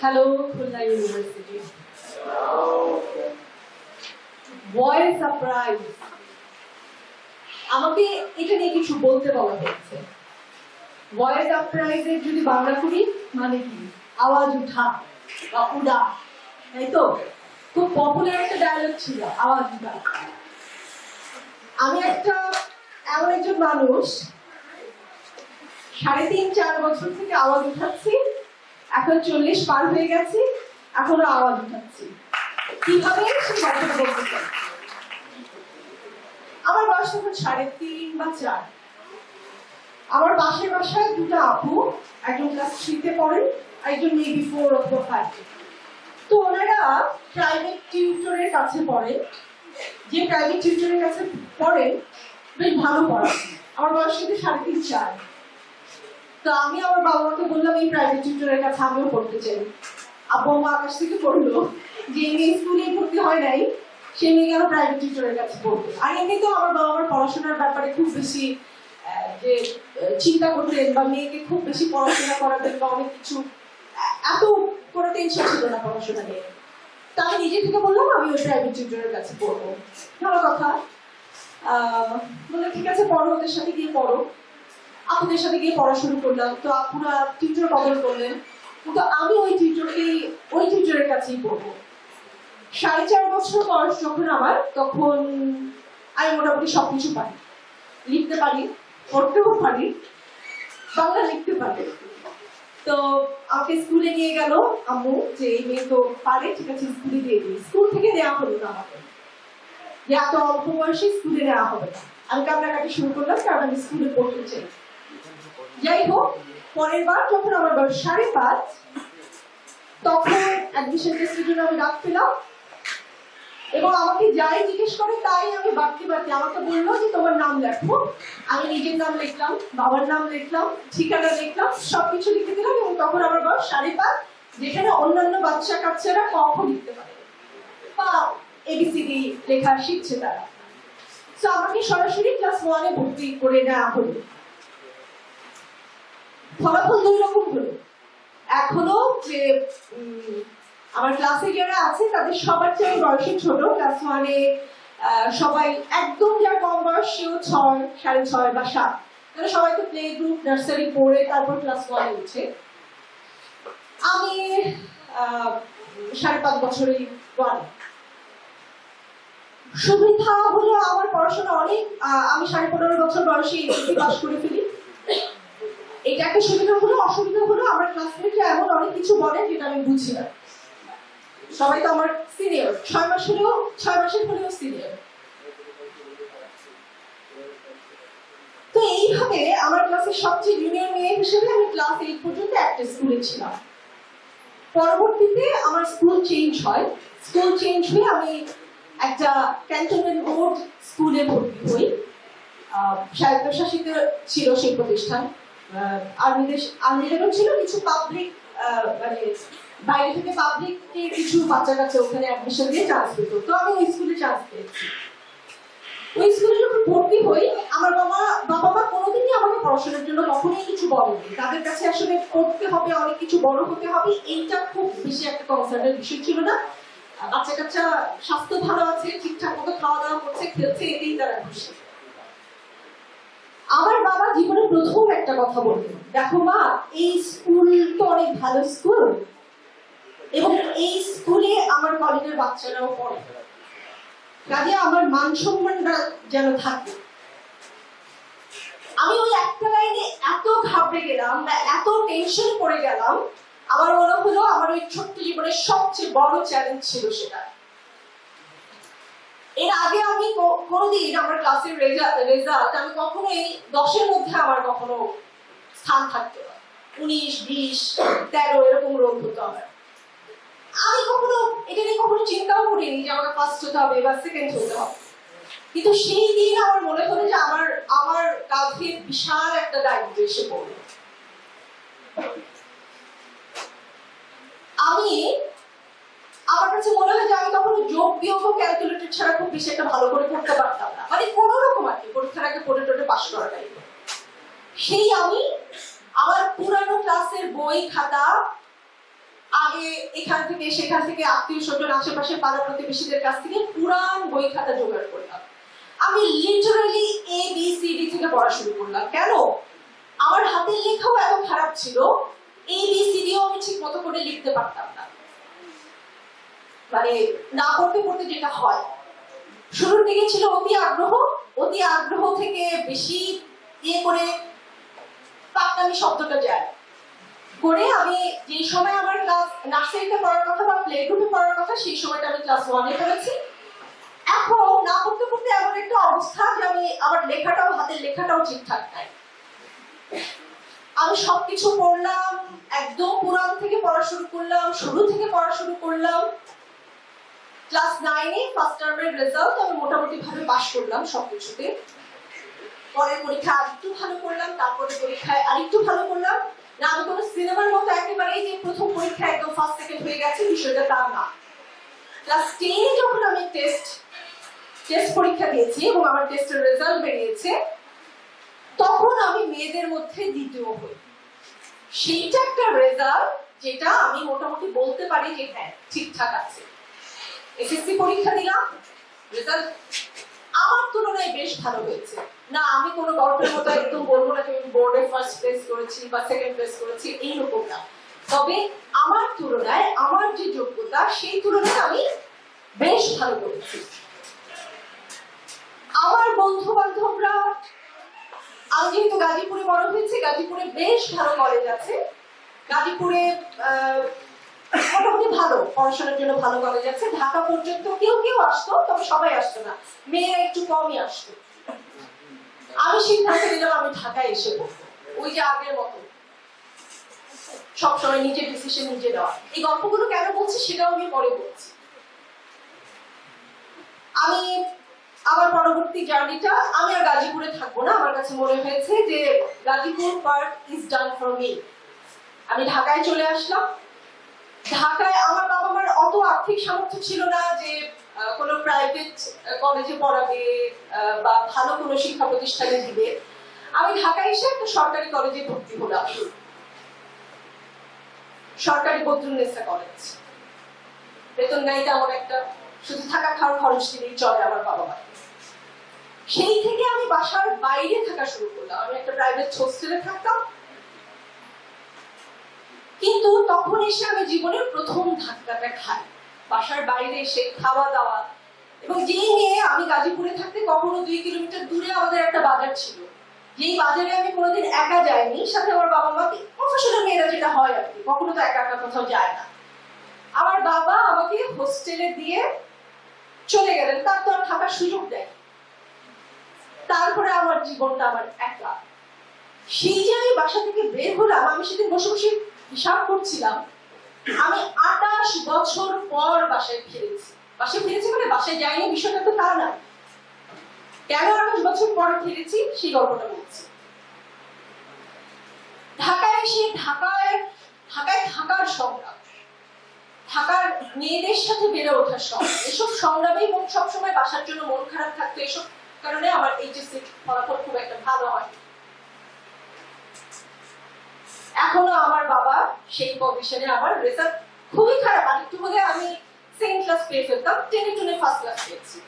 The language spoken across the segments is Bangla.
Hello Khulna university. Voice surprise, আমাকে এটা নিয়ে কিছু বলতে বলা হয়েছে। ভয়েস সারপ্রাইজের যদি বাংলা করি মানে কি, আওয়াজ উঠা বা উড়া, তাই তো? খুব পপুলার একটা ডায়লগ ছিল, আওয়াজ উঠা। আমি একটা এমন একজন মানুষ ৩.৫-৪ বছর থেকে আওয়াজ উঠাচ্ছি, এখন ৪০ পার হয়ে গেছি, এখনো আওয়াজ উঠাচ্ছি। কিভাবে সে কথাটা বলতে চাই। আমার বয়স তখন ৩.৫ বা ৪। আমার পাশের বাসায় দুটো আপু, একজন ক্লাস 3-তে পড়েন, একজন মেবি 4 অথবা 5। তো ওনারা প্রাইভেট টিউটরের কাছে পড়েন, যে প্রাইভেট টিউটরের কাছে পড়েন বেশ ভালো পড়ান। আমার বয়স কিন্তু ৩.৫-৪। তো আমি আমার বাবা মাকে বললাম এই প্রাইভেট টিউটরের কাছে আমিও পড়তে চাই। আব্বু আম্মা আকাশ থেকে পড়লো যে মেয়ে স্কুলে ভর্তি হয় নাই, সে মেয়ে গেল প্রাইভেট টিউটরের কাছে পড়বে। আর এমনিতেও আমার বাবা আমার পড়াশোনার ব্যাপারে খুব বেশি যে চিন্তা করতেন বা মেয়েকে খুব বেশি পড়াশোনা করাবেন বা অনেক কিছু, এত কোনো টেনশন ছিল না পড়াশোনা নিয়ে। তা আমি নিজে থেকে বললাম আমি ওই প্রাইভেট টিউটরের কাছে পড়বো। ভালো কথা, বলে ঠিক আছে পড়ো, ওদের সাথে গিয়ে পড়ো। আপুদের সাথে গিয়ে পড়া শুরু করলাম। তো আপুরা টিউটর বদল করলেন, কিন্তু আমি ওই টিউটরের কাছেই পড়বো। ৪.৫ বছর বয়স যখন আমার, তখন আমি মোটামুটি সবকিছু পারি, লিখতে পারি, পড়তেও পারি, বাংলা লিখতে পারি। তো আমাকে স্কুলে নিয়ে গেল আম্মু, যে এই মেয়ে তো পারে, ঠিক আছে স্কুলে দিয়ে দিই। স্কুল থেকে নেওয়া হলো না আমাকে, যে এত অল্প বয়সে স্কুলে নেওয়া হবে না। আমি কান্নাকাটি শুরু করলাম, কারণ আমি স্কুলে পড়তে চাই। যাই হোক, পরের বার যখন আমার বয়স ৫.৫, তখন অ্যাডমিশন টেস্টের জন্য আমি ডাক পেলাম, এবং আমাকে যাই জিজ্ঞেস করে তাই আমি বাড়তে আমাকে বললো যে তোমার নাম লেখো। আমি নিজের নাম লিখলাম, বাবার নাম লিখলাম, ঠিকানা লিখলাম, সবকিছু লিখে দিলাম। এবং তখন আমার বয়স ৫.৫, যেখানে অন্যান্য বাচ্চা কাচ্চারা ক খ লিখতে পারে বা এবিসিডি লেখা শিখছে তারা। তো আমাকে সরাসরি ক্লাস 1-এ ভর্তি করে নেওয়া হলো। ফলাফল ২ রকম হলো। এখনো যে আমার ক্লাসে যারা আছে তাদের সবার চেয়ে বয়সে ছোট, ক্লাস 1-এ সবাই একদম যার কম বয়স সেও ৬, ৬.৫ বা ৭। তাহলে সবাই তো প্লে গ্রুপ নার্সারি পড়ে তারপর ক্লাস 1-এ উঠছে। আমি ৫.৫ বছরেই 1। সুবিধা হলো আমার পড়াশোনা অনেক, আমি ১৫.৫ বছর বয়সে এসএসসি পাস করে ফেলি। এটা একটা সুবিধা হলো। অসুবিধা হলো আমার ক্লাসমেটরা এমন অনেক কিছু বলে যেটা আমি বুঝি না। সবাই তো আমার সিনিয়র, ৬ মাসের হলেও সিনিয়র। তো এইভাবে আমার ক্লাসের সবচেয়ে জুনিয়র মেয়ে হিসেবে আমি ক্লাস 8 পর্যন্ত একটা স্কুলে ছিলাম। পরবর্তীতে আমার স্কুল চেঞ্জ হয়। স্কুল চেঞ্জ হয়ে আমি একটা ক্যান্টনমেন্ট বোর্ড স্কুলে ভর্তি হই। স্বায়ত্তশাসিত ছিল সেই প্রতিষ্ঠান। আর্মিদেরও ছিল, কিছু পাবলিক, মানে বাইরে থেকে পাবলিকের কিছু বাচ্চা কাছে ওখানে অ্যাডমিশন দিয়ে চান্স পেত। তো আমি ওই স্কুলে চান্স পেয়েছি। ওই স্কুলে যখন ভর্তি হই, আমার বাবা মা কোনোদিনই আমাকে পড়াশোনার জন্য কখনোই কিছু বলেনি। তাদের কাছে আসলে পড়তে হবে, অনেক কিছু বড় হতে হবে, এইটা খুব বেশি একটা কনসার্নের বিষয় ছিল না। বাচ্চা কাচ্চা স্বাস্থ্য ভালো আছে, ঠিকঠাক মতো খাওয়া দাওয়া করছে, খেলছে, এতেই তারা খুশি। আমার বাবা জীবনে প্রথম একটা কথা বললেন, দেখো মা, এই স্কুল তো অনেক ভালো স্কুল, এবং এই স্কুলে আমার কলেজের বাচ্চারাও পড়ে, কাজে আমার মান সম্মানটা যেন থাকে। আমি ওই একটা লাইনে এত ঘাবড়ে গেলাম বা এত টেনশন পড়ে গেলাম, আমার মনে হলো আমার ওই ছোট্ট জীবনের সবচেয়ে বড় চ্যালেঞ্জ ছিল সেটা। এর আগে আমি কোনোদিন আমার ক্লাসের রেজাল্ট আমি কখনোই 10-এর মধ্যে আমার কখনো স্থান থাকতো না। 19, 20, 13 এরকম রোল হতো আমার। আমি কখনো এটা নিয়ে কখনো চিন্তাও করিনি যে আমাকে ফার্স্ট হতে হবে বা সেকেন্ড হতে হবে। কিন্তু সেই দিন আমার মনে হলো যে আমার কাঁধে বিশাল একটা দায়িত্ব এসে পড়লো। আমার কাছে মনে হয় যে আমি তখন যোগ বিয়োগ ক্যালকুলেটর ছাড়া খুব বেশি একটা ভালো করে করতে পারতাম না, মানে কোনো রকম আর কি পরীক্ষার আগে পড়ে টোটে পাস করা টাইপ। সেই আমি আমার পুরানো ক্লাসের বই খাতা আগে এখান থেকে সেখান থেকে আত্মীয় স্বজন আশেপাশে পাড়া প্রতিবেশীদের কাছ থেকে পুরান বই খাতা জোগাড় করলাম। আমি লিটারালি ABCD থেকে পড়া শুরু করলাম। কেন? আমার হাতের লেখাও এত খারাপ ছিল, ABCDও আমি ঠিক মতো করে লিখতে পারতাম না, মানে না পড়তে পড়তে যেটা হয়। শুরুর দিকে ছিল অতি আগ্রহ থেকে বেশি করে পাকনামি শব্দটা যায় করে আমি যে সময় আমার ক্লাস নার্সারিতে পড়ার কথা বা প্লে গ্রুপে পড়ার কথা সেই সময়টা আমি ক্লাস 1-এ পড়েছি। এখন না পড়তে পড়তে এমন একটা অবস্থা যে আমি আমার হাতের লেখাটাও ঠিকঠাক নাই। আমি সবকিছু পড়লাম, একদম পুরান থেকে পড়া শুরু করলাম, শুরু থেকে পড়া শুরু করলাম। ক্লাস 9-এ ফার্স্ট টার্মের রেজাল্ট আমি মোটামুটি ভাবে পাস করলাম সবকিছুতে। পরের পরীক্ষা আরেকটু ভালো করলাম, তারপরে পরীক্ষায় আরেকটু ভালো করলাম। না আমি কোনো সিনেমার মতো একেবারেই যে প্রথম পরীক্ষা একদম ফার্স্ট সেকেন্ড হয়ে গেছে বিষয়টা তা না। ক্লাস 10-এ যখন আমি টেস্ট পরীক্ষা দিয়েছি এবং আমার টেস্টের রেজাল্ট বেরিয়েছে, তখন আমি মেয়েদের মধ্যে দ্বিতীয় হই। সেইটা একটা রেজাল্ট যেটা আমি মোটামুটি বলতে পারি যে হ্যাঁ ঠিকঠাক আছে। এসএসসি পরীক্ষা দিলাম, রেজাল্ট আমার তুলনায় বেশ ভালো হয়েছে। না আমি কোনো গল্পের মতো একদম বলবো না যে আমি বোর্ডে ফার্স্ট প্লেস করেছি বা সেকেন্ড প্লেস করেছি, এইরকম না। তবে আমার তুলনায় আমার যে যোগ্যতা সেই তুলনায় আমি বেশ ভালো করেছি। আমার বন্ধু বান্ধবরা, আমি যেহেতু গাজীপুরে বড় হয়েছি, গাজীপুরে বেশ ভালো কলেজ আছে, গাজীপুরে মোটামুটি ভালো পড়াশোনার জন্য ভালো কলেজ আছে। ঢাকা পর্যন্ত কেউ আসতো, তবে সবাই আসতো না, মেয়েরা একটু কমই আসতো। আমি সিদ্ধান্ত নিলাম আমি ঢাকায় এসে পড়বো, ওই যে আগের মতো সবসময় নিজের ডিসিশন নিজে নেওয়া। এই গল্পগুলো কেন বলছি সেটাও আমি পরে বলছি। আমি আমার পরবর্তী জার্নিটা আমি আর গাজীপুরে থাকবো না, আমার কাছে মনে হয়েছে যে Gazipur part is done for me. আমি ঢাকায় চলে আসলাম। ঢাকায় আমার বাবা মার অত আর্থিক সামর্থ্য ছিল না যে কোনো প্রাইভেট কলেজে পড়াবে বা ভালো কোনো শিক্ষা প্রতিষ্ঠানে দিবে। আমি ঢাকায় এসে একটা সরকারি কলেজে ভর্তি হলাম, সরকারি বদরুন্নেসা কলেজ। বেতন নাই তেমন একটা, শুধু থাকা খাওয়ার খরচ দিলেই চলে আমার বাবা মা। সেই থেকে আমি বাসার বাইরে থাকা শুরু করলাম। আমি একটা প্রাইভেট হোস্টেলে থাকতাম, কিন্তু তখন এসে আমি জীবনের প্রথম ধাক্কাটা খাই। বাসার বাইরে এসে খাওয়া দাওয়া, এবং যেই মেয়ে, আমি গাজীপুরে থাকতে কখনো 2 কিলোমিটার দূরে আমাদের একটা বাজার ছিল, যেই বাজারে আমি কোনোদিন একা যাইনি, সাথে আমার বাবা মাকে, প্রফেশনাল মেয়েরা যেটা হয় আর কি, কখনো তো একা একা কোথাও যায় না। আমার বাবা আমাকে হোস্টেলে দিয়ে চলে গেলেন, তার তো আর থাকার সুযোগ দেয়। তারপরে আমার জীবনটা আমার একা। সেই যে আমি বাসা থেকে বের হলাম, আমি সেদিন বসে বসে হিসাব করছিলাম, আমি 28 বছর পর বাসায় ফিরেছি। মানে বাসায় যাইনি বিষয়টা তো তা না। কেন 28 বছর পর ফিরেছি সেই গল্পটা বলছি। ঢাকায় এসে ঢাকায় থাকার সংগ্রাম, ঢাকার মেয়েদের সাথে বেড়ে ওঠার সংগ্রাম, এসব সংগ্রামেই মন সবসময় বাসার জন্য মন খারাপ থাকতো। এসব কারণে আমার এইচএসসি ফলাফল খুব একটা ভালো হয়। এখনো আমার বাবা সেই পজিশনে, আমার রেজাল্ট খুবই খারাপ, আরেকটু হলে আমি সেকেন্ড ক্লাস পেয়ে ফেলতাম, 10-এ ফার্স্ট ক্লাস পেয়েছি।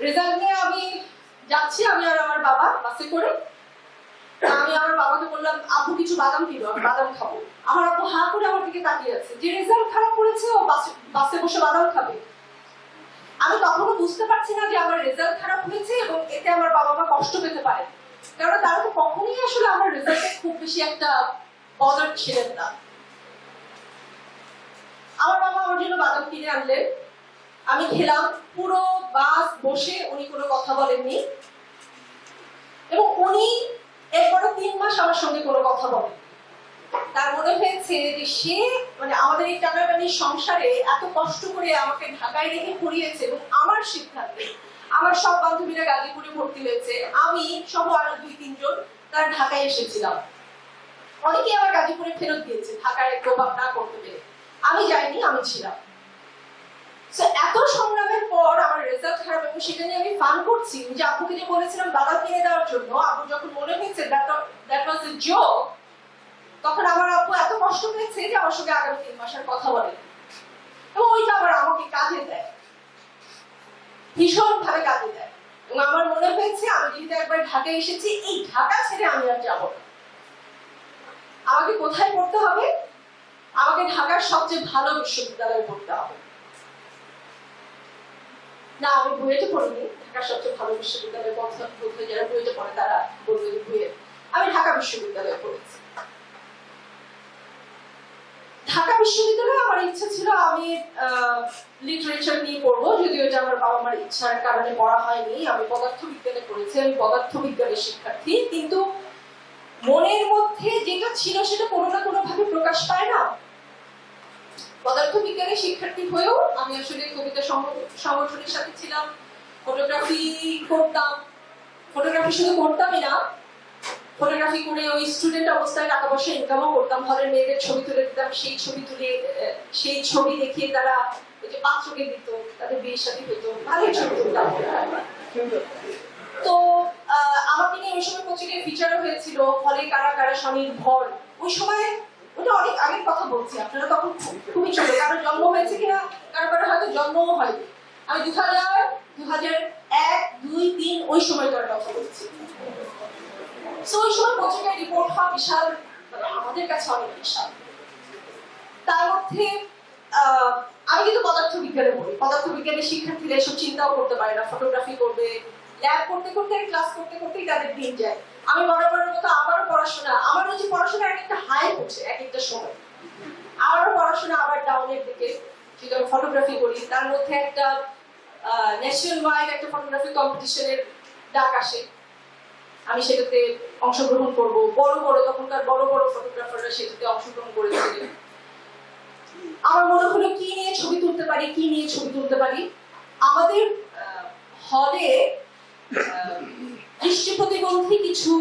রেজাল্ট নিয়ে আমি যাচ্ছি, আমি আর আমার বাবা বাসে করে। আমি আমার বাবাকে বললাম, আব্বু কিছু বাদাম দিল, আমি বাদাম খাবো। আমার আব্বু হা করে আমার দিকে তাকিয়ে আছে, যে রেজাল্ট খারাপ করেছে ও বাসে বসে বাদাম খাবে। আমি তখনও বুঝতে পারছি না যে আমার রেজাল্ট খারাপ হয়েছে এবং এতে আমার বাবা মা কষ্ট পেতে পারে, কারণ তারা তো কখনোই আসলে আমার রেজাল্টে খুব বেশি একটা বদার ছিলেন না। আমার বাবা আমার জন্য বাদাম কিনে আনলেন, আমি খেলাম। পুরো বাস বসে উনি কোনো কথা বলেননি, এবং উনি এরপরে 3 মাস আমার সঙ্গে কোনো কথা বলেন। তার মনে হয়েছে যে সে, মানে আমাদের এই টানাটানির সংসারে এত কষ্ট করে আমাকে ঢাকায় রেখে পড়িয়েছে, এবং আমার সিদ্ধান্তে আমার সব বান্ধবীরা গাজীপুরে ভর্তি হয়েছে, আমি সহ আরো 2-3 জন তারা ঢাকায় এসেছিলাম। অনেকে আমার গাজীপুরে ফেরত দিয়েছে ঢাকায় প্রভাব না করতে পেরে, আমি যাইনি, আমি ছিলাম। এত সংগ্রামের পর আমার রেজাল্ট খারাপ এবং সেটা নিয়ে আমি ফান করছি। যে আপুকে যে বলেছিলাম দাদা কিনে দেওয়ার জন্য, আপু যখন মনে হয়েছে দ্যাট ওয়াজ এ জোক, তখন আমার আপু এত কষ্ট পেয়েছে যে আমার সঙ্গে আগামী 3 মাসের কথা বলে এবং ওইটা আবার আমাকে কাজে দেয়, ভীষণ ভাবে কাজে দেয়। এবং আমার মনে হয়েছে আমি যেহেতু একবার ঢাকায় এসেছি, এই ঢাকা ছেড়ে আমি আর যাবো না। আমাকে কোথায় পড়তে হবে? আমাকে ঢাকার সবচেয়ে ভালো বিশ্ববিদ্যালয়ে পড়তে হবে। না, আমি বুয়েটে পড়িনি। ঢাকার সবচেয়ে ভালো বিশ্ববিদ্যালয়ে বলতে যারা বুয়েটে পড়ে তারা বলবে বুয়েট। আমি ঢাকা বিশ্ববিদ্যালয়ে পড়েছি। ঢাকা বিশ্ববিদ্যালয়ে আমার ইচ্ছা ছিল আমি লিটারেচার নিয়ে পড়বো, যদিও এটা আমার বাবা মার ইচ্ছার কারণে পড়া হয়নি। আমি পদার্থবিজ্ঞানে পড়েছি, আমি পদার্থবিজ্ঞানের শিক্ষার্থী। কিন্তু মনের মধ্যে যেটা ছিল সেটা কোনো না কোনো ভাবে প্রকাশ পায় না। পদার্থবিজ্ঞানের শিক্ষার্থী হয়েও আমি আসলে কবিতা সংগঠনের সাথে ছিলাম, ফটোগ্রাফি করতাম। ফটোগ্রাফি শুধু করতামই না, ফটোগ্রাফি করে ওই স্টুডেন্ট অবস্থায় টাকা পয়সা ইনকামও করতাম। হলের মেয়েদের ছবি তুলে দিতাম, সেই ছবি দেখিয়ে তারা ওই যে পাত্রকে দিত, তাদের বিয়ের সাথে হইতো, ভালোই ছবি তুলতাম। তো আমাকে নিয়ে ওই সময় পত্রিকায় ফিচারও হয়েছিল, হলে কারা কারা স্বনির্ভর। ওই সময় ওটা অনেক আগের কথা বলছি, আপনারা তখন খুবই ছোট, কারো জন্ম হয়েছে কিনা, কারো কারো হয়তো জন্মও হয়নি। আমি 2000, 2001, 2, 3 ওই সময়টার কথা বলছি। ওই সময় পত্রিকায় রিপোর্ট হওয়া বিশাল, আমাদের কাছে অনেক বিশাল। তার মধ্যে আমি কিন্তু পদার্থবিজ্ঞানে পড়ি। পদার্থবিজ্ঞানের শিক্ষার্থীরা এসব চিন্তাও করতে পারে না, ফটোগ্রাফি করবে, ল্যাব করতে করতে, ক্লাস করতে করতেই তাদের দিন যায়। আমি বরাবরের মতো আবারও পড়াশোনা, আমার হচ্ছে পড়াশোনা এক একটা হাই হচ্ছে এক একটা সময়, আবারও পড়াশোনা আবার ডাউনের দিকে, যেটা ফটোগ্রাফি করি। তার মধ্যে একটা ন্যাশনাল ওয়াইড একটা ফটোগ্রাফি কম্পিটিশনের ডাক আসে, আমি সেটাতে অংশগ্রহণ করব। বড় বড় তখনকার বড় বড় ফটোগ্রাফাররা সেটাতে অংশগ্রহণ করেছিলেন। আমার মনে হলো কি নিয়ে ছবি তুলতে পারি, কি নিয়ে ছবি তুলতে পারি। আমাদের হলে দৃষ্টি প্রতিবন্ধী কিছু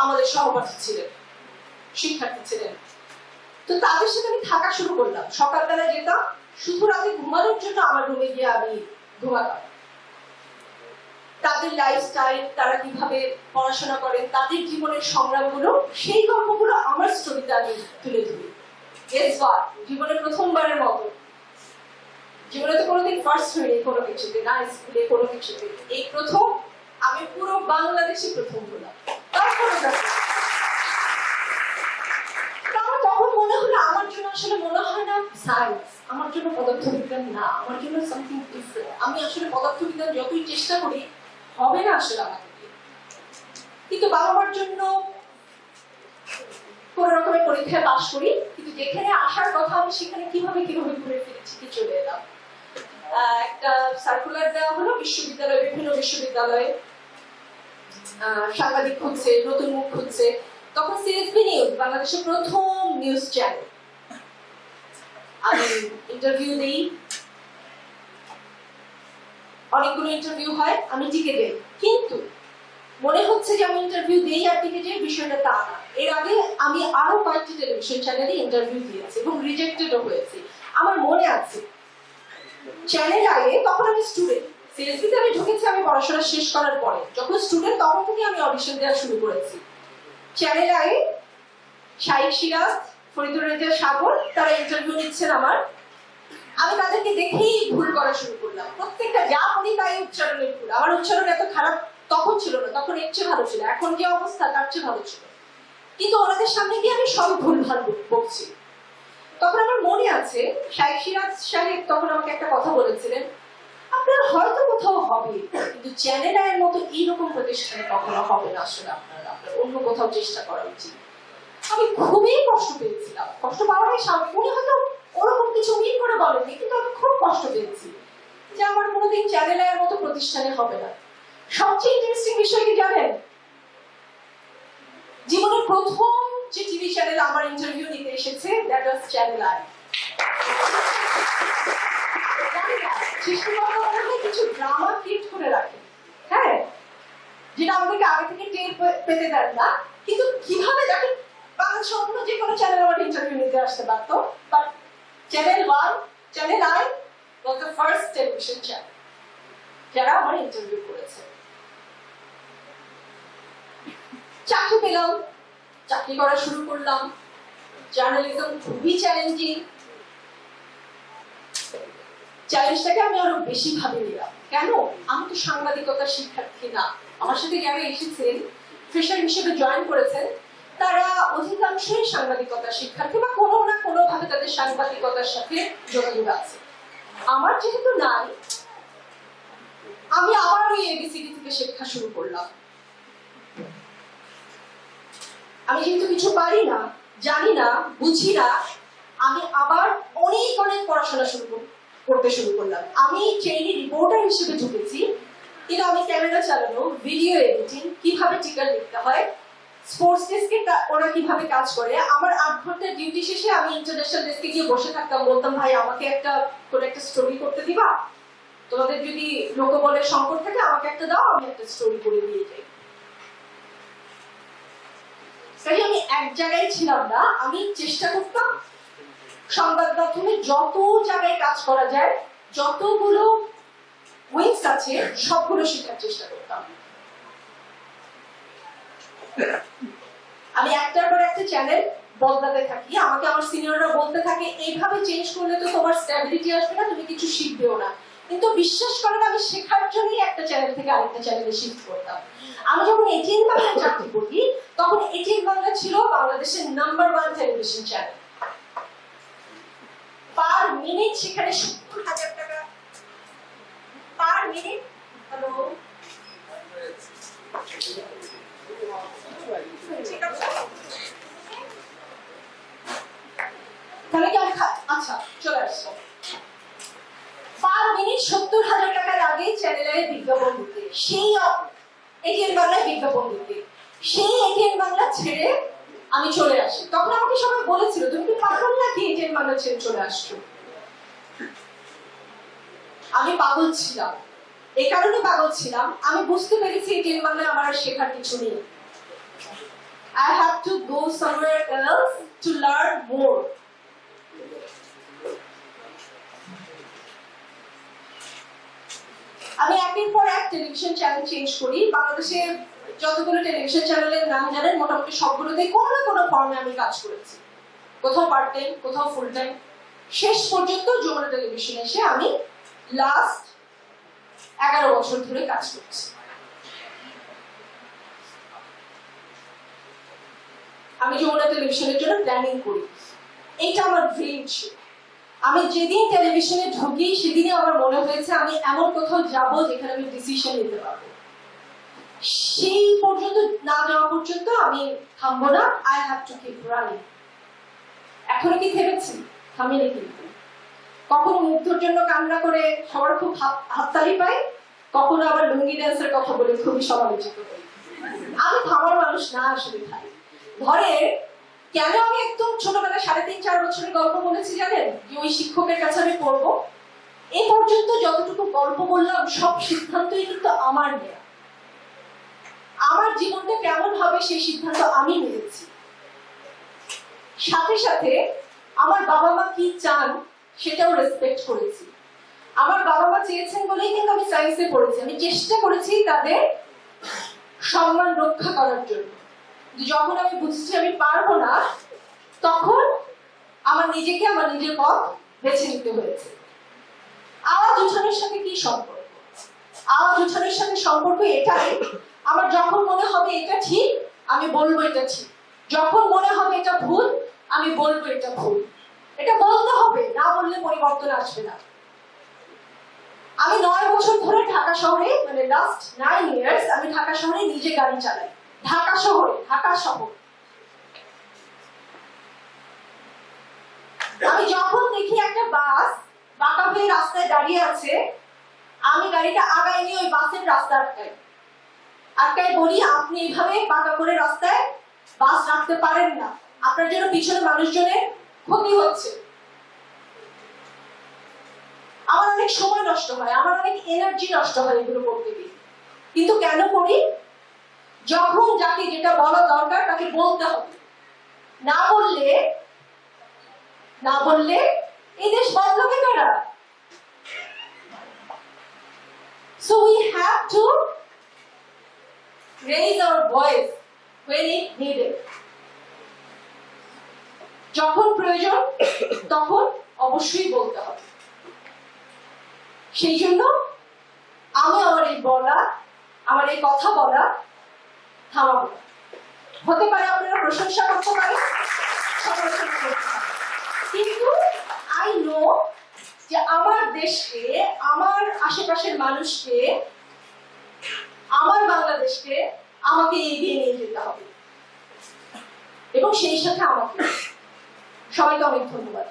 আমাদের সহপাঠী ছিলেন, শিক্ষার্থী ছিলেন। তো তাদের সাথে আমি থাকা শুরু করলাম। সকালবেলা যেতাম, শুধু রাতে ঘুমানোর জন্য আমার রুমে গিয়ে আমি ঘুমাতাম। তাদের লাইফস্টাইল, তারা কিভাবে পড়াশোনা করেন, তাদের জীবনের সংগ্রামগুলো, সেই গল্পগুলো আমার স্টোরিতে আমি তুলে ধরি। জীবনে প্রথমবারের মতো, জীবনে তো কোনোদিন ফার্স্ট হয়নি কোনো কিছুতে, না স্কুলে কোনো কিছুতে, এই প্রথম আমি পুরো বাংলাদেশে প্রথম হলাম। তখন মনে হলো আমার জন্য আসলে মনে হয় না সায়েন্স, আমার জন্য পদার্থবিজ্ঞান না, আমার জন্য সামথিং ডিফারেন্ট। আমি আসলে পদার্থবিজ্ঞান যতই চেষ্টা করি হবে না আসলে আমাকে দিয়ে। কিন্তু বাবা মার জন্য কোন রকমের পরীক্ষায় পাশ করি, কিন্তু যেখানে আসার কথা আমি সেখানে কিভাবে ঘুরে ফিরেছি, কি চলে এলাম। একটা সার্কুলার দেওয়া হলো বিশ্ববিদ্যালয়ে, বিভিন্ন বিশ্ববিদ্যালয়ে সাংবাদিক খুঁজছে, নতুন মুখ খুঁজছে। তখন সিএসবি নিউজ, বাংলাদেশের প্রথম নিউজ চ্যানেল, আমি ইন্টারভিউ দিই, অনেকগুলো ইন্টারভিউ হয়, আমি টিকে যাই। কিন্তু মনে হচ্ছে যে আমি ইন্টারভিউ দিই আর টিকে যাই, বিষয়টা তা না। এর আগে আমি আরো কয়েকটি টেলিভিশন চ্যানেলে ইন্টারভিউ দিয়েছি এবং রিজেক্টেডও হয়েছি। আমার মনে আছে চ্যানেল আগে, তখন আমি স্টুডেন্ট, সিএসবিতে আমি ঢুকেছি আমি পড়াশোনা শেষ করার পরে। যখন স্টুডেন্ট তখন থেকে আমি অডিশন দেওয়া শুরু করেছি। চ্যানেল আগে শাইখ সিরাজ, ফরিদুর রেজা সাগর, তারা ইন্টারভিউ নিচ্ছেন আমার। আমি তাদেরকে দেখেই ভুল করা শুরু করলাম। প্রত্যেকটা যা পড়ি তাই উচ্চারণের ভুল। আমার উচ্চারণ এত খারাপ তখন ছিল না, তখন এর চেয়ে ভালো ছিল, এখন যে অবস্থা তার চেয়ে ভালো ছিল। কিন্তু ওনাদের সামনে গিয়ে আমি সব ভুল ভাল বকছি। তখন আমার মনে আছে শাইখ সিরাজ সাহেব তখন আমাকে একটা কথা বলেছিলেন, আপনার হয়তো কোথাও হবে, কিন্তু চ্যানেল আয়ের মতো এইরকম প্রতিষ্ঠানে কখনো হবে না। আসলে আপনার অন্য কোথাও চেষ্টা করা উচিত। আমি খুবই কষ্ট পেয়েছিলাম। কষ্ট পাওয়াটাই স্বাভাবিক। উনি হয়তো ওরকম কিছু মিন করে বলেননি, কিন্তু আমি খুব কষ্ট পেয়েছি যে আমার কোনোদিন চ্যানেল আয়ের মতো প্রতিষ্ঠানে হবে না। সবচেয়ে ইন্টারেস্টিং বিষয় কি জানেন? জীবনের প্রথম যে টিভি চ্যানেল আমার ইন্টারভিউ নিতে এসেছে, দ্যাট ওয়াজ চ্যানেল আই। কিছু ড্রামা ক্রিয়েট করে রাখে, হ্যাঁ, যেটা আমাদেরকে আগে থেকে টের পেতে দেন না। কিন্তু কিভাবে দেখেন, বাংলাদেশ অন্য যে কোনো চ্যানেল আমার ইন্টারভিউ নিতে আসতে পারতো, but channel 1, channel I was the first television channel. যারা আমার ইন্টারভিউ করেছে। চাকরি পেলাম, চাকরি করা শুরু করলাম। জার্নালিজম খুবই চ্যালেঞ্জিং। চ্যালেঞ্জটাকে আমি আরো বেশি ভাবে নিলাম। কেন? আমি তো সাংবাদিকতার শিক্ষার্থী না। আমার সাথে যারা এসেছেন, ফ্রেশার হিসেবে জয়েন করেছেন, তারা অধিকাংশই সাংবাদিকতার শিক্ষার্থী বা কোনো না কোনো ভাবে তাদের সাংবাদিকতার সাথে যোগাযোগ আছে। আমার যেহেতু নাই, আমি আবার ওই এবিসিডি থেকে শিক্ষা শুরু করলাম। আমি যেহেতু কিছু পারি না, জানি না, বুঝি না, আমি আবার অনেক অনেক পড়াশোনা করতে শুরু করলাম। আমি ট্রেনি রিপোর্টার হিসেবে ঢুকেছি, কিন্তু আমি ক্যামেরা চালানো, ভিডিও এডিটিং, কিভাবে টিকার লিখতে হয়, স্পোর্টস ডেস্কে ওরা কিভাবে কাজ করে, আমার 8 ঘন্টার ডিউটি শেষে আমি ইন্টারন্যাশনাল ডেস্কে গিয়ে বসে থাকতাম, বলতাম ভাই আমাকে একটা স্টোরি করতে দিবা, তোমাদের যদি লোকবলের সংকট থাকে আমাকে একটা দাও, আমি একটা স্টোরি করে দিয়ে যাই। তাই আমি এক জায়গায় ছিলাম না, আমি চেষ্টা করতাম সংবাদ মাধ্যমে যত জায়গায় কাজ করা যায়, যতগুলো উইংস আছে সবগুলো শেখার চেষ্টা করতাম। আমি একটার পর একটা চ্যানেল বদলাতে থাকি। আমাকে আমার সিনিয়ররা বলতে থাকে এইভাবে চেঞ্জ করলে তো তোমার স্ট্যাবিলিটি আসবে না, তুমি কিছু শিখবেও না। কিন্তু বিশ্বাস করেন আমি শেখার জন্যই একটা চ্যানেল থেকে আরেকটা চ্যানেলে শিফট করতাম। আমি যখন এটিএন বাংলায় চাকরি করি, তখন এটিএন বাংলা ছিল বাংলাদেশের number 1 television channel. Per minute সেখানে 70,000 টাকা পার মিনিট। হ্যালো, ঠিক আছে, তাহলে কি আমি আচ্ছা চলে আসছো। পার মিনিট 70,000 টাকা লাগে চ্যানেলের বিজ্ঞাপন দিতে, সেই এটিএন বাংলায় বিজ্ঞাপন দিতে। সেই এটিএন বাংলা ছেড়ে আমি চলে আসি। তখন আমাকে সবাই বলেছিল তুমি কি পাগল নাকি এটিএন বাংলা ছেড়ে চলে আসছো। আমি পাগল ছিলাম। এই কারণে পাগল ছিলাম, আমি বুঝতে পেরেছি এটিএন বাংলায় আমার আর শেখার কিছু নেই। I have to go somewhere else to learn more. আমি একের পর এক টেলিভিশন চ্যানেল চেঞ্জ করি। বাংলাদেশে যতগুলো টেলিভিশন চ্যানেলের নাম জানেন মোটামুটি সবগুলোতেই কোনো না কোনো ফর্মে আমি কাজ করেছি, কোথাও পার্ট টাইম, কোথাও ফুল টাইম। শেষ পর্যন্ত যমুনা টেলিভিশনে এসে আমি লাস্ট 11 বছর ধরে কাজ করছি। আমি যমুনা টেলিভিশনের জন্য প্ল্যানিং করি, এইটা আমার ড্রিম ছিল। আমি যেদিন টেলিভিশনে ঢুকি সেদিনই আমার মনে হয়েছে আমি এমন কোথাও যাব যেখানে আমি ডিসিশন নিতে পারবো। সেই পর্যন্ত না যাওয়া পর্যন্ত আমি থামবো না। I have to keep running. এখনো কি থেমেছি? থামিনি কিন্তু। কখনো মুগ্ধর জন্য কান্না করে সবার খুব হাততালি পাই, কখনো আবার লুঙ্গি ড্যান্সের কথা বলে খুবই সমালোচিত হই। আমি থামার মানুষ না আসলে ভাই। ধরে কেন আমি একদম ছোটবেলায় 3.5-4 বছরের গল্প বলেছি জানেন? যে ওই শিক্ষকের কাছে আমি পড়বো। এই পর্যন্ত যতটুকু গল্প বললাম সব সিদ্ধান্তই কিন্তু আমার নেয়া। আমার জীবনটা কেমন হবে সেই সিদ্ধান্ত আমি নিয়েছি। সাথে সাথে আমার বাবা মা কি চান সেটাও রেসপেক্ট করেছি। আমার বাবা মা চেয়েছেন বলেই কিন্তু আমি সায়েন্সে পড়েছি। আমি চেষ্টা করেছি তাদের সম্মান রক্ষা করার জন্য। যখন আমি বুঝেছি আমি পারবো না, তখন আমার নিজেকে আমার নিজের পথ বেছে নিতে হয়েছে। আওয়াজ উঠানোর সাথে কি সম্পর্ক? আওয়াজ উঠানোর সাথে সম্পর্ক এটাই, আমার যখন মনে হবে এটা ঠিক আমি বলবো এটা ঠিক, যখন মনে হবে এটা ভুল আমি বলবো এটা ভুল। এটা বলতে হবে, না বললে পরিবর্তন আসবে না। আমি 9 বছর ধরে ঢাকা শহরে, মানে লাস্ট 9 ইয়ার্স আমি ঢাকা শহরে নিজে গাড়ি চালাই। ঢাকা শহরে, ঢাকা শহর। আমি যখন দেখি একটা বাস বাঁকা হয়ে রাস্তায় দাঁড়িয়ে আছে, আমি গাড়িটা আগায় নিয়ে ওই বাসের রাস্তা আটকায় বলি আপনি এইভাবে বাঁকা করে রাস্তায় বাস রাখতে পারেন না, আপনার জন্য পিছনে মানুষজনের ক্ষতি হচ্ছে। আমার অনেক সময় নষ্ট হয়, আমার অনেক এনার্জি নষ্ট হয় এগুলো করতে গিয়ে। কিন্তু কেন করি? যখন যাকে যেটা বলা দরকার তাকে বলতে হবে। না বললে এই দেশ বদলাবে কারা? So to raise our voice when it needed. যখন প্রয়োজন তখন অবশ্যই বলতে হবে। সেই জন্য আমি আমার এই কথা বলা থামাবো না। হতে পারে আপনারা প্রশংসা করতে পারেন, সমালোচনা করতে পারেন, কিন্তু আই নো যে আমার দেশকে, আমার আশেপাশের মানুষকে, আমার বাংলাদেশকে আমাকে এগিয়ে নিয়ে যেতে হবে এবং সেই সাথে আমাকে। সবাইকে অনেক ধন্যবাদ।